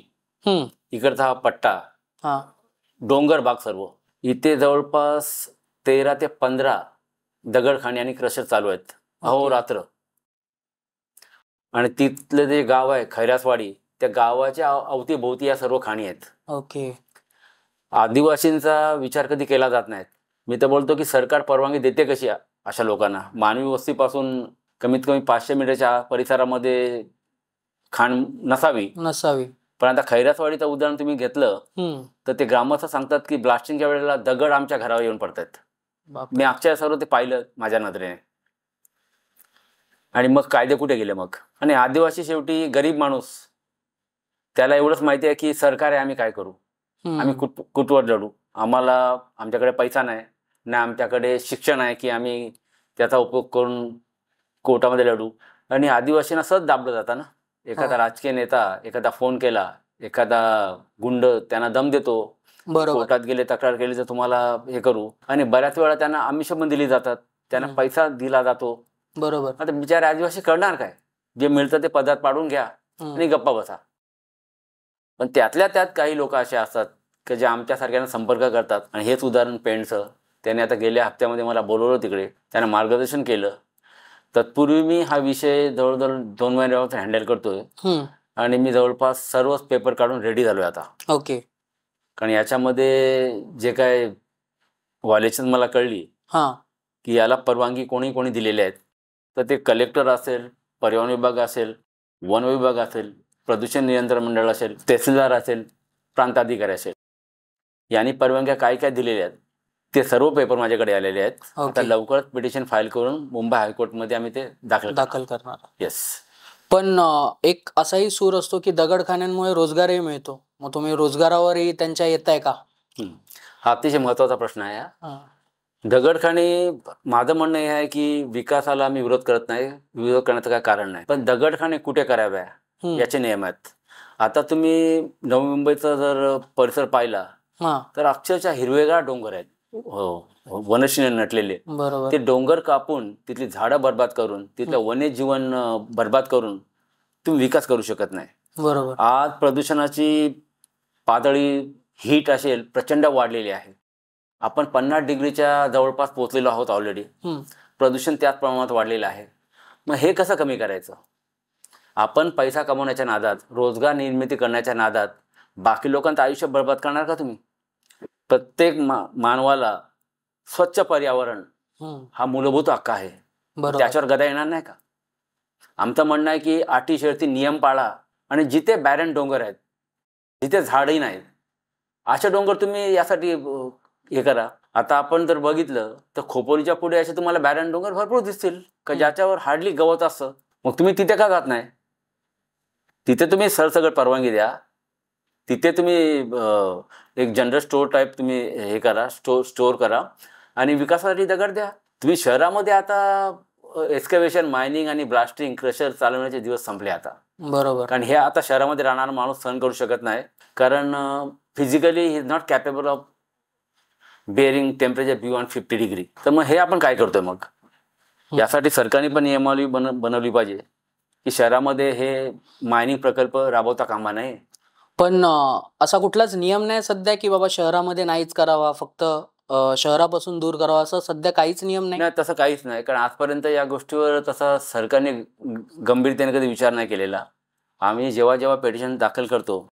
इकडचा हा पट्टा, डोंगर भाग सर्व, इथे जवळपास 13 ते 15 दगडखाणी आणि क्रशर चालू आहेत अहोरात्र. आणि तिथलं जे गाव आहे खैरासवाडी, त्या गावाच्या अवतीभोवती या सर्व खाणी आहेत. ओके. आदिवासींचा विचार कधी केला जात नाही. मी तर बोलतो की सरकार परवानगी देते कशी अशा लोकांना? मानवी वस्तीपासून कमीत कमी 500 मीटरच्या परिसरामध्ये खाण नसावी. पण आता खैरासवाडीचं उदाहरण तुम्ही घेतलं तर ते ग्रामस्थ सांगतात की ब्लास्टिंगच्या वेळेला दगड आमच्या घरावर येऊन पडतात. मी अक्षय सर्व ते पाहिलं माझ्या नजरेने. आणि मग कायदे कुठे गेले मग? आणि आदिवासी शेवटी गरीब माणूस, त्याला एवढंच माहिती आहे की सरकार आहे, आम्ही काय करू? आम्ही कुठवर लढू? आमच्याकडे पैसा नाही ना, आमच्याकडे शिक्षण आहे की आम्ही त्याचा उपयोग करून कोर्टामध्ये लढू. आणि आदिवासींना सहज दाबलं जातं ना. एखादा राजकीय नेता एखादा फोन केला, एखादा गुंड त्यांना दम देतो, कोर्टात गेले तक्रार केली तर तुम्हाला हे करू. आणि बऱ्याच वेळा त्यांना आमिष पण दिली जातात, त्यांना पैसा दिला जातो. बरोबर. आता बिचारे आदिवासी करणार काय? जे मिळतं ते पदार्थ पाडून घ्या आणि गप्पा बसा. पण त्यातल्या त्यात काही लोक असे असतात की जे आमच्यासारख्यांना संपर्क करतात. आणि हेच उदाहरण पेणचं. त्याने आता गेल्या हप्त्यामध्ये मला बोलवलं तिकडे, त्यानं मार्गदर्शन केलं. तत्पूर्वी मी हा विषय जवळजवळ 2 महिन्यावर हँडल करतोय आणि मी जवळपास सर्वच पेपर काढून रेडी झालोय आता. ओके. कारण याच्यामध्ये जे काय व्हायोलेशन मला कळली की याला परवानगी कोणी दिलेली आहेत, तर ते कलेक्टर असेल, परिवहन विभाग असेल, वन विभाग असेल, प्रदूषण नियंत्रण मंडळ असेल, तहसीलदार असेल, प्रांताधिकारी असेल, यांनी परवानग्या काय काय दिलेल्या आहेत ते सर्व पेपर माझ्याकडे आलेले आहेत. आता लवकरच पिटिशन फाईल करून मुंबई हायकोर्टमध्ये आम्ही ते दाखल करणार. येस. पण एक असाही सूर असतो की दगडखान्यांमुळे रोजगारही मिळतो, मग तुम्ही रोजगारावरही त्यांच्या येताय का? हा अतिशय महत्वाचा प्रश्न आहे. दगडखाने, माझं म्हणणं हे आहे की विकासाला मी विरोध करत नाही, विरोध करण्याचं काय कारण नाही, पण दगडखाने कुठे कराव्या याचे नियम आहेत. आता तुम्ही नवी मुंबईचा जर परिसर पाहिला तर अक्षरशः हिरवेगार डोंगर आहेत. वनश्रीने नटलेले, बरोबर. ते डोंगर कापून तिथली झाडं बर्बाद करून तिथलं वन्यजीवन बर्बाद करून तुम्ही विकास करू शकत नाही. बरोबर. आज प्रदूषणाची पातळी हीट असेल प्रचंड वाढलेली आहे. आपण 50 डिग्रीच्या जवळपास पोहोचलेलो आहोत ऑलरेडी. प्रदूषण त्याच प्रमाणात वाढलेलं आहे. मग हे कसं कमी करायचं? आपण पैसा कमवण्याच्या नादात, रोजगार निर्मिती करण्याच्या नादात बाकी लोकांचं आयुष्य बर्बाद करणार का तुम्ही? प्रत्येक मानवाला स्वच्छ पर्यावरण हा मूलभूत हक्क आहे. त्याच्यावर गदा येणार नाही का? आमचं म्हणणं आहे की अटी शर्ती नियम पाळा आणि जिथे बॅरन डोंगर आहेत, जिथे झाडही नाहीत, अशा डोंगर तुम्ही यासाठी हे करा. आता आपण जर बघितलं तर खोपोलीच्या पुढे असे तुम्हाला बॅरन डोंगर भरपूर दिसतील का ज्याच्यावर हार्डली गवत असतं. मग तुम्ही तिथे का जात नाही? तिथे तुम्ही सरसकट परवानगी द्या. तिथे तुम्ही एक जनरल स्टोअर टाईप तुम्ही हे करा, स्टोअर करा आणि विकासासाठी दगड द्या. तुम्ही शहरामध्ये आता एक्सकॅव्हेशन, मायनिंग आणि ब्लास्टिंग, क्रशर चालवण्याचे दिवस संपले आता. बरोबर. कारण हे आता शहरामध्ये राहणारा माणूस सहन करू शकत नाही. कारण physically he is not capable of bearing temperature beyond 50 degree. तर मग हे आपण काय करतोय? मग यासाठी सरकारने पण नियमावली बनवली पाहिजे की शहरामध्ये हे मायनिंग प्रकल्प राबवता कामा नये. पण असा कुठलाच नियम नाही सध्या की बाबा शहरामध्ये नाहीच करावा, फक्त शहरापासून दूर करावा, असं सध्या काहीच नियम नाही. तसं काहीच नाही. कारण आजपर्यंत या गोष्टीवर तसा सरकारने गंभीरतेने कधी विचार नाही केलेला. आम्ही जेव्हा जेव्हा पेटिशन दाखल करतो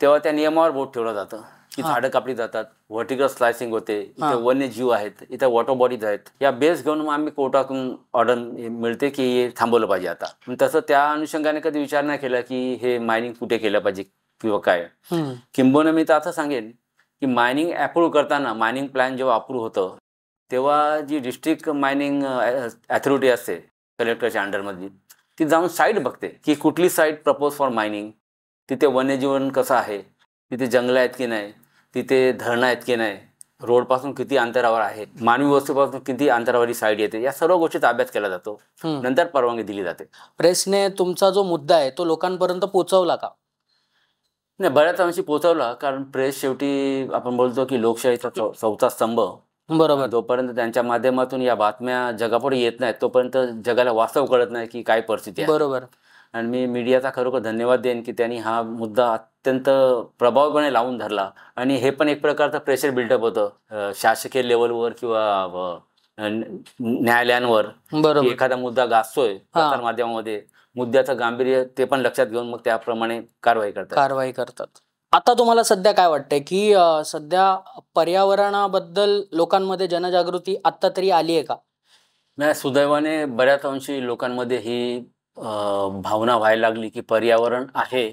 तेव्हा त्या नियमावर बोट ठेवलं जातं की झाडं कापली जातात, व्हर्टिकल स्लायसिंग होते, इथे वन्यजीव आहेत, इथे वॉटर बॉडीज आहेत. या बेस घेऊन मग आम्ही कोर्टातून ऑर्डर मिळते की हे थांबवलं पाहिजे आता. तसं त्या अनुषंगाने कधी विचार नाही केला की हे मायनिंग कुठे केलं पाहिजे किंवा काय. किंबहुना मी तर असं सांगेन की मायनिंग अप्रूव्ह करताना, मायनिंग प्लॅन जेव्हा अप्रूव्ह होतं तेव्हा जी डिस्ट्रिक्ट मायनिंग अथॉरिटी असते कलेक्टरच्या अंडरमधली, ती जाऊन साईट बघते की कुठली साईट प्रपोज फॉर मायनिंग, तिथे वन्यजीवन कसं आहे, तिथे जंगलं आहेत की नाही, तिथे धरणं आहेत की नाही, रोडपासून किती अंतरावर आहे, मानवी वस्तीपासून किती अंतरावर ही साईट येते, या सर्व गोष्टीचा अभ्यास केला जातो. नंतर परवानगी दिली जाते. प्रेसने तुमचा जो मुद्दा आहे तो लोकांपर्यंत पोहोचवला का? नाही, बऱ्याच अंशी पोहोचवला. कारण प्रेस शेवटी आपण बोलतो की लोकशाहीचा चौथा स्तंभ. बरोबर. जोपर्यंत त्यांच्या माध्यमातून या बातम्या जगापुढे येत नाहीत तोपर्यंत जगाला वास्तव कळत नाही की काय परिस्थिती आहे. बरोबर. आणि मी मीडियाचा खरोखर धन्यवाद देईन की त्यांनी हा मुद्दा अत्यंत प्रभावीपणे लावून धरला. आणि हे पण एक प्रकारचं प्रेशर बिल्डअप होतं शासकीय लेवलवर किंवा न्यायालयांवर. एखादा मुद्दा गाजतोय प्रसार माध्यमामध्ये, मुद्द्याचं गांभीर्य ते पण लक्षात घेऊन मग त्याप्रमाणे कारवाई करतात. आता तुम्हाला सध्या काय वाटतंय की सध्या पर्यावरणाबद्दल लोकांमध्ये जनजागृती आता तरी आली आहे का? नाही, सुदैवाने बऱ्याच अंशी लोकांमध्ये ही भावना व्हायला लागली की पर्यावरण आहे,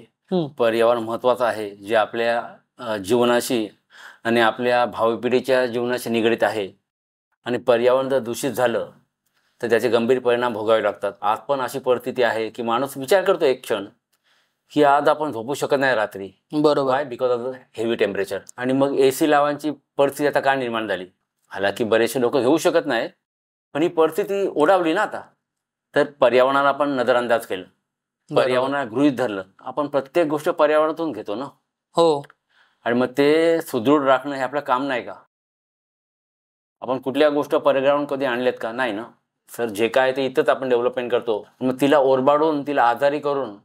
पर्यावरण महत्वाचं आहे, जे आपल्या जीवनाशी आणि आपल्या भावी पिढीच्या जीवनाशी निगडीत आहे. आणि पर्यावरण जर दूषित झालं तर त्याचे गंभीर परिणाम भोगावे लागतात. आज पण अशी परिस्थिती आहे की माणूस विचार करतो एक क्षण की आज आपण झोपू शकत नाही रात्री. बरोबर. Y? Because of the heavy temperature. आणि मग AC लावायची परिस्थिती आता का निर्माण झाली? हालाकी बरेचसे लोक घेऊ शकत नाही, पण ही परिस्थिती ओढावली ना आता. तर पर्यावरणाला आपण नजरअंदाज केलं, पर्यावरणाला गृहीत धरलं. आपण प्रत्येक गोष्ट पर्यावरणातून घेतो ना. हो. आणि मग ते सुदृढ राखणं हे आपलं काम नाही का? आपण कुठल्या गोष्ट पर्यावरण कधी आणल्यात का? नाही ना सर. जे काय ते इथंच आपण डेव्हलपमेंट करतो. मग तिला ओरबाडून, तिला आजारी करून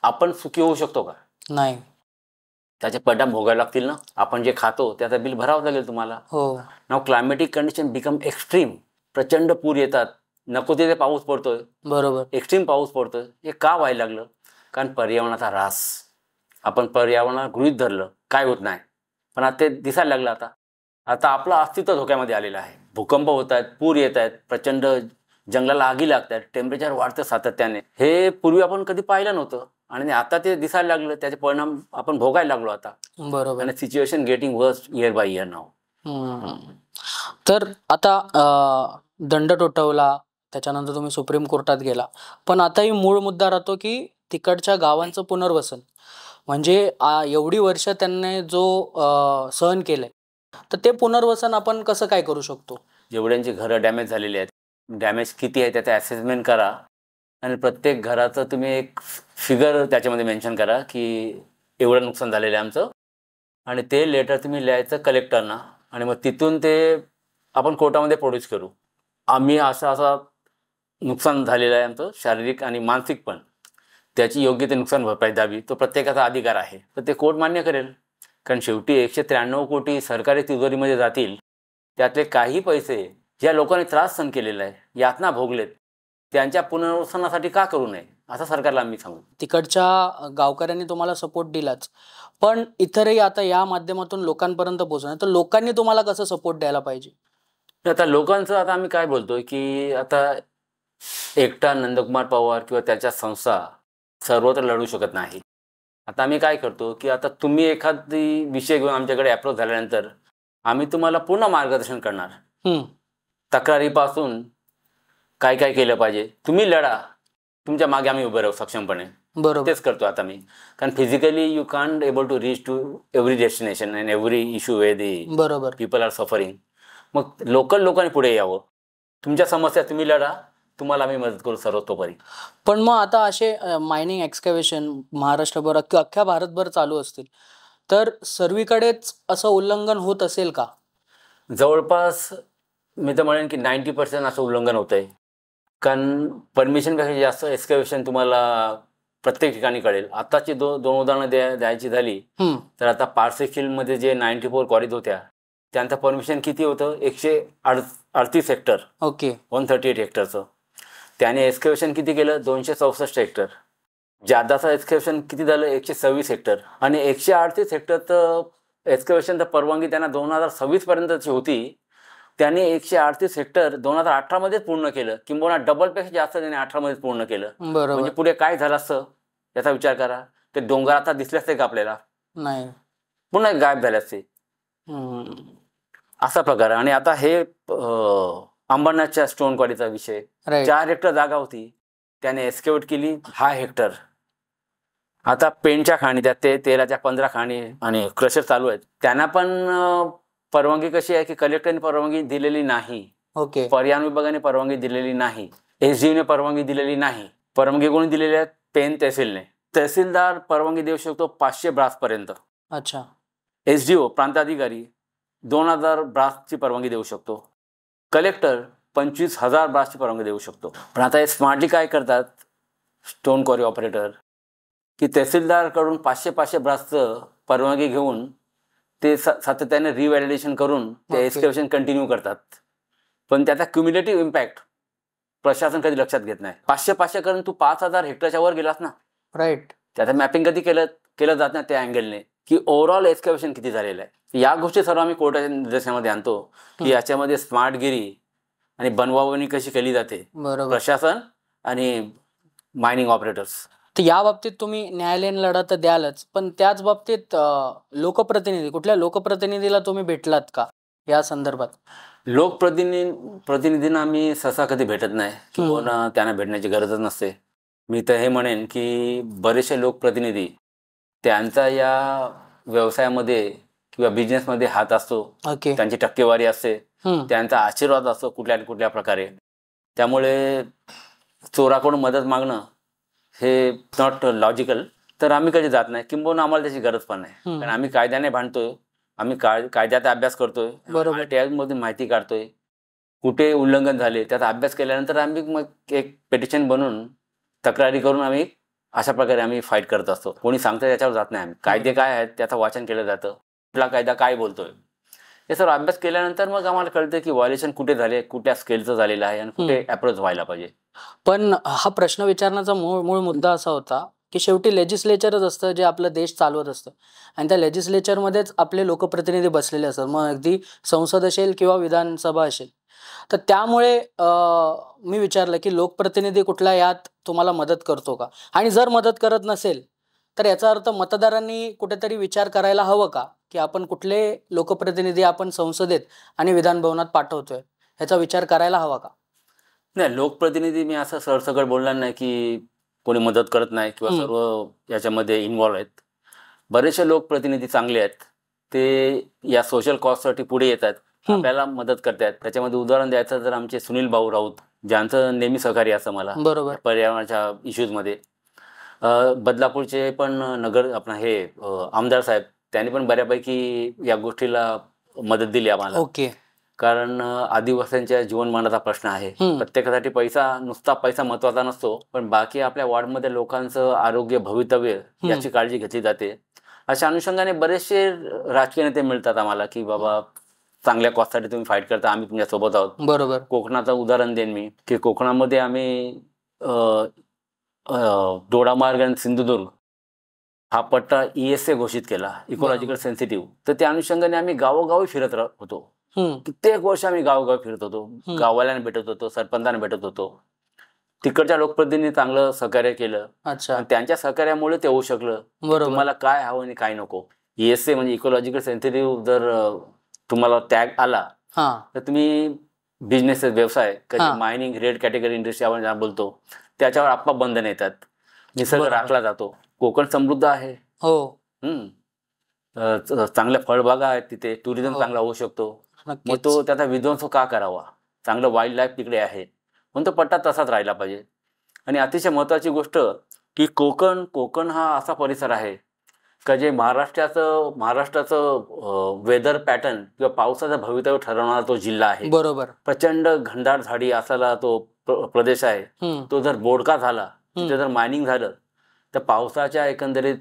आपण सुखी होऊ शकतो का? नाही. त्याचे परिणाम भोगायला लागतील ना. आपण जे खातो त्याचं बिल भरावं लागेल तुम्हाला. हो. नाव क्लायमेटिक कंडिशन बिकम एक्स्ट्रीम. प्रचंड पूर येतात, नको तिथे पाऊस पडतोय. बरोबर. एक्स्ट्रीम पाऊस पडतोय. हे का व्हायला लागलं? कारण पर्यावरणाचा ऱ्हास. आपण पर्यावरणाला गृहीत धरलं, काय होत नाही, पण आता ते दिसायला लागलं. आता आपलं अस्तित्व धोक्यामध्ये आलेलं आहे. भूकंप होत आहेत, पूर येत आहेत, प्रचंड जंगलाला आगी लागत आहेत, टेम्परेचर वाढतं सातत्याने. हे पूर्वी आपण कधी पाहिलं नव्हतं आणि आता ते दिसायला लागलं. त्याचे परिणाम आपण भोगायला लागलो आता. बरोबर. आणि situation getting worse year by year now. तर आता दंड ठोठावला, त्याच्यानंतर तुम्ही सुप्रीम कोर्टात गेला, पण आताही मूळ मुद्दा राहतो की तिकडच्या गावांचं पुनर्वसन. म्हणजे एवढी वर्ष त्यांनी जो सहन केलंय, तर ते पुनर्वसन आपण कसं काय करू शकतो? जेवढ्यांची घरं डॅमेज झालेली आहेत, डॅमेज किती आहे त्याचा असेसमेंट करा आणि प्रत्येक घराचं तुम्ही एक फिगर त्याच्यामध्ये मेन्शन करा की एवढं नुकसान झालेलं आहे आमचं. आणि ते लेटर तुम्ही लिहायचं कलेक्टरना आणि मग तिथून ते आपण कोर्टामध्ये प्रोड्यूस करू. आम्ही असं नुकसान झालेलं आहे आमचं शारीरिक आणि मानसिक पण, त्याची योग्य ते नुकसान भरपाई द्यावी, तो प्रत्येकाचा अधिकार आहे. तर ते कोर्ट मान्य करेल. कारण शेवटी 193 कोटी सरकारी तिजोरीमध्ये जातील, त्यातले काही पैसे ज्या लोकांनी त्रास सहन केलेला आहे, यातना भोगलेत, त्यांच्या पुनर्वसनासाठी का करू नये असं सरकारला आम्ही सांगू. तिकडच्या गावकऱ्यांनी तुम्हाला सपोर्ट दिलाच, पण इतरही आता या माध्यमातून लोकांपर्यंत पोहोचणं, तर लोकांनी तुम्हाला कसं सपोर्ट द्यायला पाहिजे? आता लोकांचं आता आम्ही काय बोलतोय की आता एकटा नंदकुमार पवार किंवा त्याच्या संस्था सर्वत्र लढू शकत नाही. आता आम्ही काय करतो की आता तुम्ही एखादी विषय घेऊन आमच्याकडे अप्रोच झाल्यानंतर आम्ही तुम्हाला पूर्ण मार्गदर्शन करणार. तक्रारीपासून काय काय केलं पाहिजे, तुम्ही लढा, तुमच्या मागे आम्ही उभे राहू सक्षमपणे. बरोबर, तेच करतो आता मी. कारण physically you can't able to reach to every destination and every issue वे दी बरोबर, पीपल आर सफरिंग. मग लोकांनी पुढे यावं, तुमच्या समस्या तुम्ही लढा, तुम्हाला आम्ही मदत करू सर्वतोपरी. पण मग आता असे मायनिंग एक्सकॅव्हेशन महाराष्ट्रभर अख्ख्या भारतभर चालू असतील, तर सर्वीकडेच असं उल्लंघन होत असेल का? जवळपास मी तर म्हणेन की 90% असं उल्लंघन होत आहे. कारण परमिशनपेक्षा जास्त एक्सकॅव्हेशन तुम्हाला प्रत्येक ठिकाणी कळेल. आताची दोन उदाहरणं द्यायची झाली तर आता पारसी खिलमध्ये जे 94 क्वारीज होत्या, त्यांचं परमिशन किती होतं? 138 हेक्टर. ओके, 138 हेक्टरचं. त्याने एक्सकॅव्हेशन किती केलं? 264 हेक्टर. जादाचं एक्सकॅव्हेशन किती झालं? 126 हेक्टर. आणि 138 हेक्टरचं एक्सकॅव्हेशनचं परवानगी त्यांना 2026 पर्यंतची होती. त्याने 138 हेक्टर 2018 पूर्ण केलं, किंबहुना डबलपेक्षा जास्त त्याने 18 पूर्ण केलं. म्हणजे पुढे काय झालं असतं याचा विचार करा. ते डोंगर आता दिसले असते का आपल्याला? नाही, पुन्हा गायब झाले असते. असा प्रकार. आणि आता हे अंबरनाथच्या स्टोन क्वारीचा विषय, 4 हेक्टर जागा होती, त्याने एक्सकॅव्हेट केली 10 हेक्टर. आता पेंटच्या खाणी, त्यात ते तेलाच्या 15 खाणी आणि क्रशर चालू आहेत. त्यांना पण परवानगी कशी आहे की कलेक्टरने परवानगी दिलेली नाही. ओके, पर्यावरण विभागाने परवानगी दिलेली नाही, SDOने परवानगी दिलेली नाही. परवानगी कोणी दिलेली आहे? पेन तहसीलने. तहसीलदार परवानगी देऊ शकतो 500 ब्रासपर्यंत. अच्छा. SDO प्रांताधिकारी 2000 ब्रासची परवानगी देऊ शकतो. कलेक्टर 25,000 ब्रासची परवानगी देऊ शकतो. पण आता हे स्मार्टली काय करतात स्टोन क्वारी ऑपरेटर, की तहसीलदारकडून 500 ब्रासचं परवानगी घेऊन ते सातत्याने रिव्हॅलिडेशन करून ते एक्सकॅव्हेशन कंटिन्यू करतात. पण त्याचा क्युम्युलेटिव्ह इम्पॅक्ट प्रशासन कधी लक्षात घेत नाही. 500 करून तू 5,000 हेक्टरच्या वर गेलास ना, राईट. त्याचं मॅपिंग कधी केलं जात नाही त्या अँगलने, की ओव्हरऑल एक्सकॅव्हेशन किती झालेलं आहे. या गोष्टी सर्व आम्ही कोर्टाच्या निर्देशनामध्ये आणतो की याच्यामध्ये स्मार्टगिरी आणि बनवावणी कशी केली जाते, प्रशासन आणि मायनिंग ऑपरेटर्स. तर या बाबतीत तुम्ही न्यायालयीन लढा तर द्यालच, पण त्याच बाबतीत लोकप्रतिनिधी, कुठल्या लोकप्रतिनिधीला तुम्ही भेटलात का या संदर्भात? लोकप्रतिनिधींना आम्ही सहसा कधी भेटत नाही, किंवा त्यांना भेटण्याची गरजच नसते. मी तर हे म्हणेन की बरेचसे लोकप्रतिनिधी त्यांचा या व्यवसायामध्ये किंवा बिझनेसमध्ये हात असतो, त्यांची टक्केवारी असते, त्यांचा आशीर्वाद असतो कुठल्या प्रकारे. त्यामुळे चोराकडून मदत मागणं हे नॉट लॉजिकल. तर आम्ही कधी जात नाही, किंबहुना आम्हाला त्याची गरज पण नाही. कारण आम्ही कायद्याने भांडतोय, आम्ही कायद्याचा अभ्यास करतोय, त्यामधून माहिती काढतोय, कुठे उल्लंघन झाले त्याचा अभ्यास केल्यानंतर आम्ही मग एक पिटिशन बनवून तक्रारी करून आम्ही अशा प्रकारे आम्ही फाईट करत असतो. कोणी सांगतं त्याच्यावर जात नाही आम्ही. कायदे काय आहेत त्याचं वाचन केलं जातं, कुठला कायदा काय बोलतोय हे सर्व अभ्यास केल्यानंतर मग आम्हाला कळतं की व्हायलेशन कुठे झाले, कुठल्या स्केलचं झालेलं आहे आणि कुठे अप्रोच व्हायला पाहिजे. पण हा प्रश्न विचारण्याचा मूळ मुद्दा असा होता की शेवटी लेजिस्लेचरच असतं जे आपला देश चालवत असतं, आणि त्या लेजिस्लेचरमध्येच आपले लोकप्रतिनिधी बसलेले असतात, मग अगदी संसद असेल किंवा विधानसभा असेल. तर त्यामुळे मी विचारलं की लोकप्रतिनिधी कुठला यात तुम्हाला मदत करतो का, आणि जर मदत करत नसेल तर याचा अर्थ मतदारांनी कुठेतरी विचार करायला हवं का की आपण कुठले लोकप्रतिनिधी आपण संसदेत आणि विधानभवनात पाठवतोय, ह्याचा विचार करायला हवा का? नाही, लोकप्रतिनिधी मी असं सरसकट बोलणार नाही की कोणी मदत करत नाही किंवा सर्व याच्यामध्ये इन्व्हॉल्व आहेत. बरेचसे लोकप्रतिनिधी चांगले आहेत, ते या सोशल कॉजसाठी पुढे येतात, आपल्याला मदत करतात. त्याच्यामध्ये उदाहरण द्यायचं तर आमचे सुनील भाऊ राऊत, ज्यांचं नेहमी सहकार्य असं मला पर्यावरणाच्या इश्यूजमध्ये. बदलापूरचे पण आमदार साहेब, त्यांनी पण बऱ्यापैकी या गोष्टीला मदत दिली आम्हाला. ओके. कारण आदिवासींच्या जीवनमानाचा प्रश्न आहे. प्रत्येकासाठी नुसता पैसा महत्वाचा नसतो, पण बाकी आपल्या वॉर्डमध्ये लोकांचं आरोग्य, भवितव्य याची काळजी घेतली जाते. अशा अनुषंगाने बरेचसे राजकीय नेते मिळतात आम्हाला की बाबा चांगल्या कॉजसाठी तुम्ही फाईट करता, आम्ही तुमच्यासोबत आहोत. बरोबर. कोकणाचं उदाहरण देईन मी की कोकणामध्ये आम्ही दोडामार्ग आणि सिंधुदुर्ग हा पट्टा ESA घोषित केला, इकोलॉजिकल सेन्सिटिव्ह. तर त्या अनुषंगाने आम्ही गावोगावी फिरत होतो. कित्येक वर्ष आम्ही गावोगावी फिरत होतो, गाववाल्यांना भेटत होतो, सरपंचांना भेटत होतो. तिकडच्या लोकप्रतिनिधींनी चांगलं सहकार्य केलं. त्यांच्या सहकार्यामुळे ते होऊ शकलं. तुम्हाला काय हवं आणि काय नको. ESA म्हणजे इकोलॉजिकल सेन्सिटिव्ह जर तुम्हाला टॅग आला तर तुम्ही बिझनेस व्यवसाय मायनिंग, रेड कॅटेगरी इंडस्ट्री आपण ज्या बोलतो त्याच्यावर आपोआप बंधन येतात. निसर्ग राखला जातो. कोकण समृद्ध आहे. चांगल्या फळबागा आहेत तिथे, टुरिझम चांगला होऊ शकतो. मग तो त्याचा विध्वंस का करावा. चांगलं वाईल्ड लाईफ तिकडे आहे, पण तो पट्टा तसाच राहिला पाहिजे. आणि अतिशय महत्वाची गोष्ट की कोकण हा असा परिसर आहे का जे महाराष्ट्राचं वेदर पॅटर्न किंवा पावसाचं भवितव्य ठरवणारा तो जिल्हा आहे. बरोबर. प्रचंड घनदाट झाडी असलेला तो प्रदेश आहे. तो जर बोडका झाला, तिथे जर मायनिंग झालं तर पावसाच्या एकंदरीत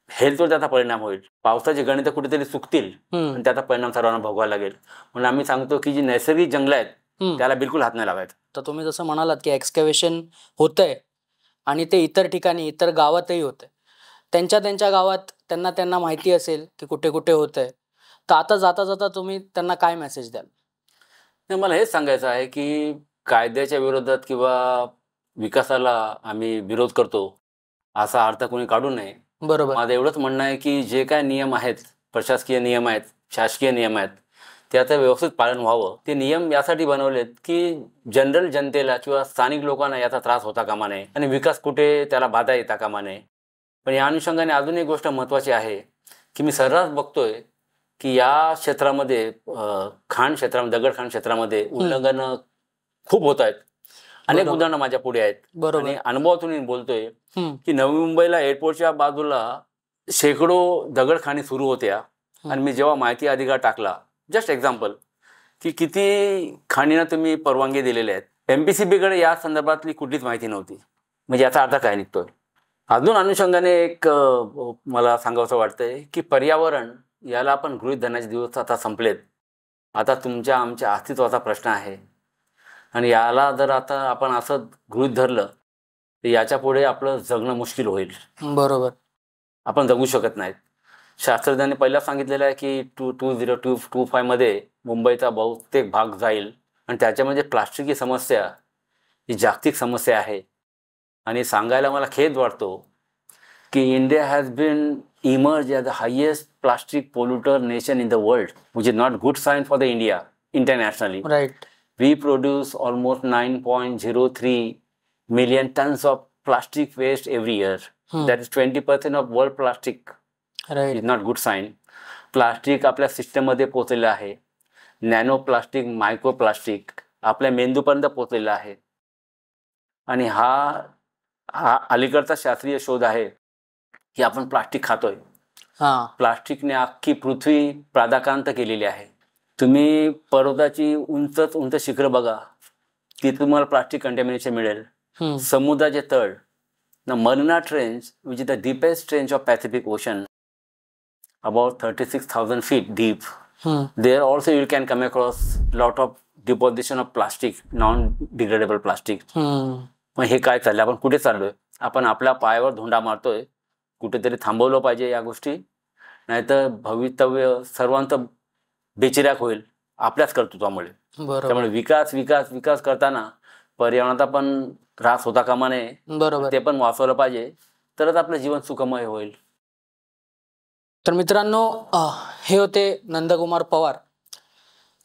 हेल्थवर त्याचा परिणाम होईल. पावसाची गणितं कुठेतरी चुकतील आणि त्याचा परिणाम सर्वांना भोगावा लागेल. म्हणून आम्ही सांगतो की जी नैसर्गिक जंगलं आहेत त्याला बिलकुल हात नाही लावायचा. तर तुम्ही जसं म्हणालात की एक्सकॅव्हेशन होतंय आणि ते इतर ठिकाणी, इतर गावातही होतंय. त्यांच्या गावात त्यांना माहिती असेल की कुठे कुठे होतंय. तर आता जाता जाता तुम्ही त्यांना काय मेसेज द्याल? मला हेच सांगायचं आहे की कायद्याच्या विरोधात किंवा विकासाला आम्ही विरोध करतो असा अर्थ कोणी काढू नये. बरोबर. माझं एवढंच म्हणणं आहे की जे काय नियम आहेत, प्रशासकीय नियम आहेत, शासकीय नियम आहेत, त्याचं व्यवस्थित पालन व्हावं. ते नियम यासाठी बनवलेत की जनरल जनतेला किंवा स्थानिक लोकांना याचा त्रास होता कामा नये आणि विकास कुठे त्याला बाधा येता कामा नये. पण या अनुषंगाने अजून एक गोष्ट महत्त्वाची आहे की मी सर्रास बघतोय की या क्षेत्रामध्ये दगडखाण क्षेत्रामध्ये उल्लंघन खूप होत आहेत. अनेक उदाहरणं माझ्या पुढे आहेत. आणि अनुभवातून बोलतोय की नवी मुंबईला एअरपोर्टच्या बाजूला शेकडो दगडखाणी सुरू होत्या आणि मी जेव्हा माहिती अधिकार टाकला, जस्ट एक्झाम्पल की किती खाणींना तुम्ही परवानगी दिलेल्या आहेत, MPCB कडे या संदर्भातली कुठलीच माहिती नव्हती. म्हणजे याचा अर्थ काय निघतोय. अजून अनुषंगाने एक मला सांगावंसं वाटतंय की पर्यावरण याला आपण गृहीत धरण्याचे दिवस आता संपलेत. आता तुमच्या आमच्या अस्तित्वाचा प्रश्न आहे आणि याला जर आता आपण असं गृहीत धरलं तर याच्या पुढे आपलं जगणं मुश्किल होईल. बरोबर. आपण जगू शकत नाहीत. शास्त्रज्ञांनी पहिला सांगितलेलं आहे की 2025 मध्ये मुंबईचा बहुतेक भाग जाईल आणि त्याच्यामध्ये प्लास्टिकची समस्या ही जागतिक समस्या आहे. आणि सांगायला मला खेद वाटतो की India has been emerge as the highest plastic polluter nation in the world, which is not good sign for the India internationally. Right. We produce almost 9.03 million tons of plastic waste every year. That is 20% of world plastic. Right. Is not good sign. Plastic आपल्या सिस्टममध्ये पोहोचलेलं आहे. Nano plastic, micro plastic आपल्या मेंदूपर्यंत पोहोचलेलं आहे. आणि हा अलीकडचा शास्त्रीय शोध आहे की आपण प्लास्टिक खातोय. प्लास्टिकने अख्खी पृथ्वी प्रादाक्रांत केलेली आहे. तुम्ही पर्वताची उंच शिखर बघा, तिथे तुम्हाला प्लास्टिक कंटॅमिनेशन मिळेल. समुद्राचे तळ, marina trench which is the deepest trench of Pacific ocean, about 36,000 feet deep. There also you can come across lot of deposition of plastic, non-degradable plastic. मग हे काय चाललंय, आपण कुठे चाललोय? आपण आपल्या पायावर धोंडा मारतोय. कुठेतरी थांबवलं पाहिजे या गोष्टी, नाहीतर भवितव्य सर्वांचं बेचिराक होईल आपल्याच कर्तृत्वामुळे. त्यामुळे विकास करताना पर्यावरणाचा पण त्रास होता कामा नये. बरोबर. ते पण वाचवलं पाहिजे, तरच आपलं जीवन सुखमय होईल. तर मित्रांनो, हे होते नंदकुमार पवार.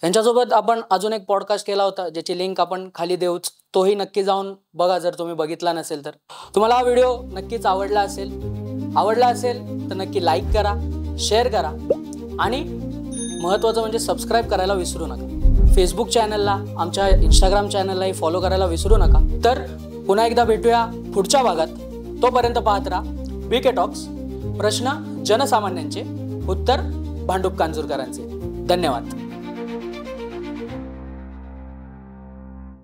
यांच्यासोबत आपण अजून एक पॉडकास्ट केला होता, ज्याची लिंक आपण खाली देऊच. तोही नक्की जाऊन बघा जर तुम्ही बघितला नसेल तर. तुम्हाला हा व्हिडिओ नक्कीच आवडला असेल तर नक्की लाईक करा, शेअर करा आणि महत्त्वाचं म्हणजे सबस्क्राईब करायला विसरू नका. फेसबुक चॅनलला, आमच्या इंस्टाग्राम चॅनललाही फॉलो करायला विसरू नका. तर पुन्हा एकदा भेटूया पुढच्या भागात. तोपर्यंत पाहत राहा BK टॉक्स. प्रश्न जनसामान्यांचे, उत्तर भांडूप कांजूरकरांचे. धन्यवाद.